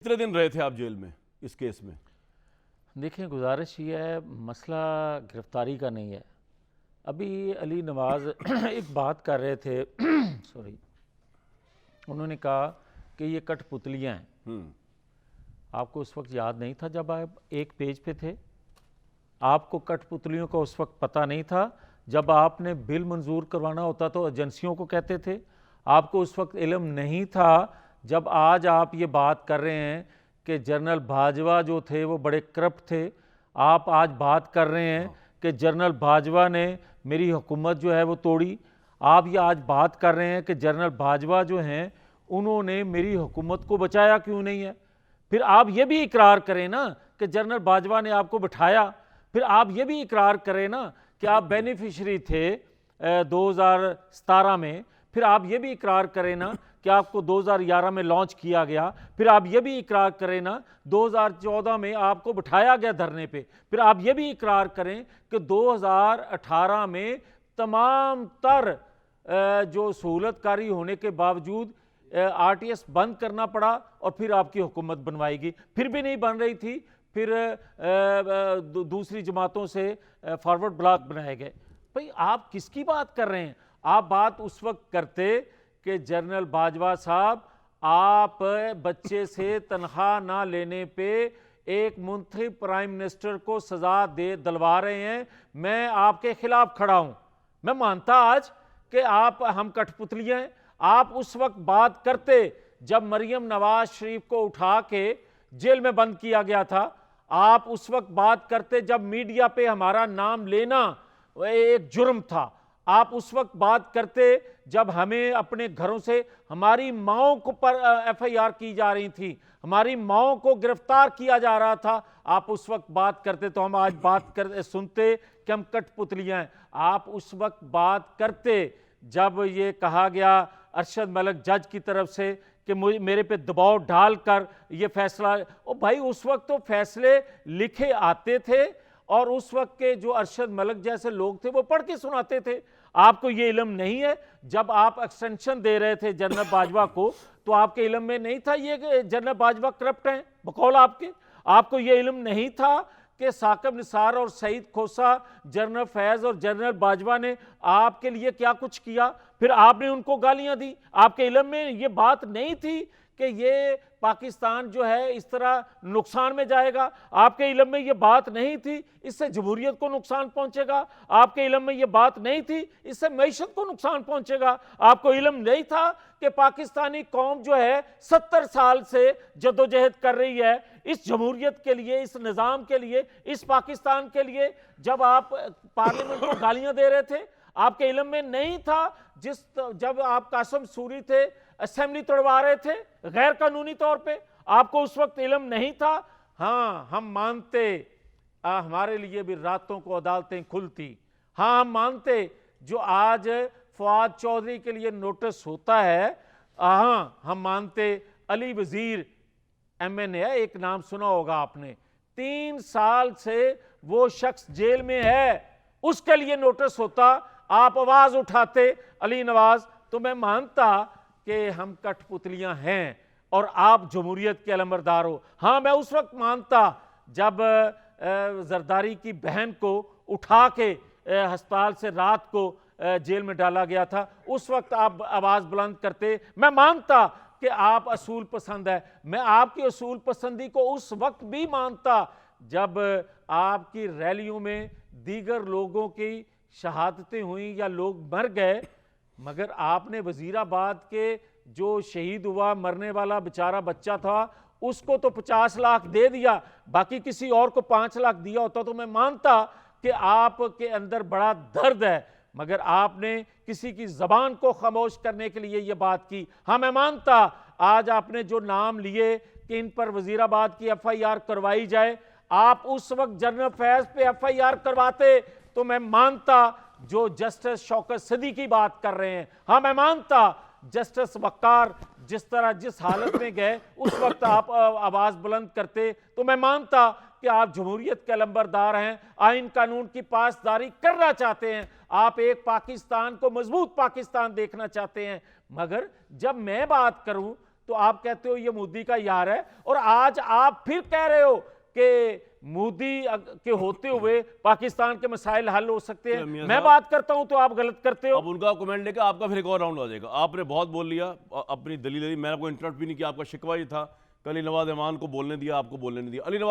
कितने दिन रहे थे आप जेल में इस केस में? देखिए, गुजारिश ये है, मसला गिरफ्तारी का नहीं है। अभी अली नवाज़ एक बात कर रहे थे सॉरी, उन्होंने कहा कि ये कठपुतलियाँ हैं। आपको उस वक्त याद नहीं था जब आप एक पेज पे थे? आपको कठपुतलियों का उस वक्त पता नहीं था? जब आपने बिल मंजूर करवाना होता तो एजेंसियों को कहते थे? आपको उस वक्त इल्म नहीं था जब आज आप ये बात कर रहे हैं कि जनरल बाजवा जो थे वो बड़े करप्ट थे? आप आज बात कर रहे हैं कि जनरल बाजवा ने मेरी हुकूमत जो है वो तोड़ी। आप ये आज बात कर रहे हैं कि जनरल बाजवा जो हैं उन्होंने मेरी हुकूमत को बचाया क्यों नहीं है? फिर आप ये भी इकरार करें ना कि जनरल बाजवा ने आपको बिठाया। फिर आप ये भी इकरार करें ना कि आप बेनिफिशरी थे 2017 में। फिर आप ये भी इकरार करें ना कि आपको 2011 में लॉन्च किया गया। फिर आप ये भी इकरार करें ना 2014 में आपको बिठाया गया धरने पे। फिर आप ये भी इकरार करें कि 2018 में तमाम तर जो सहूलतकारी होने के बावजूद आरटीएस बंद करना पड़ा और फिर आपकी हुकूमत बनवाएगी। फिर भी नहीं बन रही थी, फिर दूसरी जमातों से फॉरवर्ड ब्लॉक बनाए गए। भाई, आप किसकी बात कर रहे हैं? आप बात उस वक्त करते कि जनरल बाजवा साहब, आप बच्चे से तनख्वाह ना लेने पे एक मुंतखब प्राइम मिनिस्टर को सजा दिलवा रहे हैं। मैं आपके खिलाफ खड़ा हूं। मैं मानता आज कि हम कठपुतलियां हैं। आप उस वक्त बात करते जब मरियम नवाज शरीफ को उठा के जेल में बंद किया गया था। आप उस वक्त बात करते जब मीडिया पे हमारा नाम लेना एक जुर्म था। आप उस वक्त बात करते जब हमें अपने घरों से हमारी माओं को पर एफआईआर की जा रही थी, हमारी माओं को गिरफ्तार किया जा रहा था। आप उस वक्त बात करते तो हम आज बात कर सुनते कि हम कठपुतलियां हैं। आप उस वक्त बात करते जब ये कहा गया अरशद मलिक जज की तरफ से कि मेरे पे दबाव डालकर ये फैसला। ओ भाई, उस वक्त तो फैसले लिखे आते थे और उस वक्त के जो अरशद मलिक जैसे लोग थे वो पढ़ के सुनाते थे। आपको ये इल्म नहीं है? जब आप एक्सटेंशन दे रहे थे जनरल बाजवा को तो आपके इल्म में नहीं था ये कि जनरल बाजवा करप्ट हैं बकौल आपके? आपको ये इल्म नहीं था कि साकिब निसार और सईद खोसा, जनरल फैज और जनरल बाजवा ने आपके लिए क्या कुछ किया? फिर आपने उनको गालियां दी। आपके इल्म में ये बात नहीं थी कि ये पाकिस्तान जो है इस तरह नुकसान में जाएगा? आपके इल्म में ये बात नहीं थी इससे जमहूरियत को नुकसान पहुंचेगा? आपके इल्म में ये बात नहीं थी इससे मईशत को नुकसान पहुंचेगा? आपको इल्म नहीं था कि पाकिस्तानी कौम जो है 70 साल से जदोजहद कर रही है इस जमहूरियत के लिए, इस निज़ाम के लिए, इस पाकिस्तान के लिए? जब आप पार्लियामेंट को गालियां दे रहे थे, आपके इल्म में नहीं था जब आप कासिम सूरी थे असेंबली तोड़वा रहे थे गैर कानूनी तौर पे? आपको उस वक्त इल्म नहीं था? हाँ, हम मानते हमारे लिए भी रातों को अदालतें खुलती। हाँ, हम मानते जो आज फवाद चौधरी के लिए नोटिस होता है। हाँ, हम मानते अली वजीर एमएनए है, एक नाम सुना होगा आपने, 3 साल से वो शख्स जेल में है, उसके लिए नोटिस होता, आप आवाज उठाते अली नवाज, तो मैं मानता कि हम कठपुतलियां हैं और आप जमहूरियत के अलमबरदार हो। हाँ, मैं उस वक्त मानता जब जरदारी की बहन को उठा के अस्पताल से रात को जेल में डाला गया था, उस वक्त आप आवाज बुलंद करते। मैं मानता कि आप असूल पसंद है। मैं आपकी असूल पसंदी को उस वक्त भी मानता जब आपकी रैलियों में दीगर लोगों की शहादतें हुई या लोग मर गए, मगर आपने वजीराबाद के जो शहीद हुआ मरने वाला बेचारा बच्चा था उसको तो 50 लाख दे दिया, बाकी किसी और को 5 लाख दिया होता तो मैं मानता कि आपके अंदर बड़ा दर्द है, मगर आपने किसी की जबान को खामोश करने के लिए यह बात की। हाँ, मैं मानता आज आपने जो नाम लिए कि इन पर वजीराबाद की एफआईआर करवाई जाए, आप उस वक्त जनरल फैज पे एफआईआर करवाते तो मैं मानता जो जस्टिस शौकत सदी की बात कर रहे हैं। हाँ, मैं मानता जस्टिस वक्कार जिस तरह जिस हालत में गए उस वक्त आप आवाज बुलंद करते तो मैं मानता कि आप जमहूरियत के अलंबरदार हैं, आइन कानून की पासदारी करना चाहते हैं, आप एक पाकिस्तान को मजबूत पाकिस्तान देखना चाहते हैं। मगर जब मैं बात करूं तो आप कहते हो ये मोदी का यार है, और आज आप फिर कह रहे हो कि मोदी के होते हुए पाकिस्तान के मसाइल हल हो सकते हैं। मियां मैं साहब, बात करता हूं तो आप गलत करते हो। अब उनका कमेंट लेकर आपका फिर एक और राउंड आ जाएगा। आपने बहुत बोल लिया, अपनी दलील दी, मैंने आपको इंटरप्ट भी नहीं किया। आपका शिकवा ही था, कल नवाज ईमान को बोलने दिया, आपको बोलने नहीं दिया। अली नवाज